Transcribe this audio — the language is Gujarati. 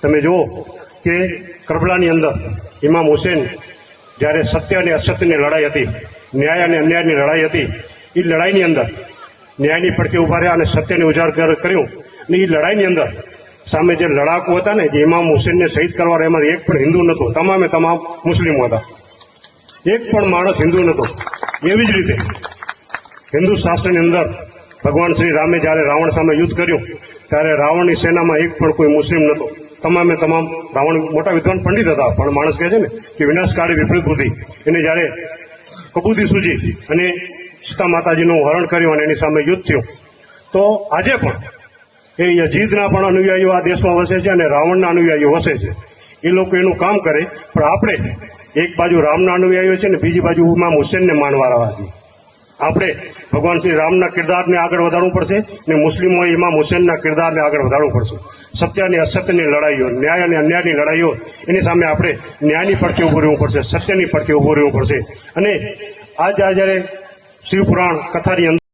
તમે જુઓ કે કરબલાની અંદર ઇમામ હુસેન જ્યારે સત્ય અને અસત્યની લડાઈ હતી, ન્યાય અને અન્યાયની લડાઈ હતી, એ લડાઈની અંદર ન્યાયની પડખે ઉભા રહ્યા અને સત્યને ઉજાગર કર્યું. અને એ લડાઈની અંદર સામે જે લડાકુ હતા ને, જે ઇમામ હુસેનને શહીદ કરવા એમાંથી એક પણ હિન્દુ નહોતો, તમામે તમામ મુસ્લિમો હતા. એક પણ માણસ હિન્દુ નહોતો. એવી જ રીતે હિન્દુ શાસ્ત્રની અંદર ભગવાન શ્રી રામે જ્યારે રાવણ સામે યુદ્ધ કર્યું ત્યારે રાવણની સેનામાં એક પણ કોઈ મુસ્લિમ નહોતો. તમામે તમામ રાવણ મોટા વિદ્વાન પંડિત હતા, પણ માણસ કહે છે ને કે વિનાશકાળી વિપરીત બુદ્ધિ. એને જ્યારે કબૂદી સૂજી અને સીતા માતાજીનું હરણ કર્યું અને એની સામે યુદ્ધ થયું, તો આજે પણ એ યજીદના પણ અનુયાયીઓ આ દેશમાં વસે છે અને રાવણના અનુયાયીઓ વસે છે. એ લોકો એનું કામ કરે, પણ આપણે એક બાજુ રામના અનુયાયીઓ છે ને બીજી બાજુ ઇમામ હુસેનને માનવાળા છીએ. આપણે ભગવાન શ્રી રામના કિરદારને આગળ વધારવું પડશે અને મુસ્લિમોએ ઇમામ હુસેનના કિરદારને આગળ વધારવું પડશે. સત્ય અને અસત્યની લડાઈઓ, ન્યાય અને અન્યાયની લડાઈઓ, એની સામે આપણે ન્યાયની પડખે ઉભું રહેવું પડશે, સત્યની પડખે ઉભું રહેવું પડશે. અને આ જ્યારે શિવપુરાણ કથાની અંદર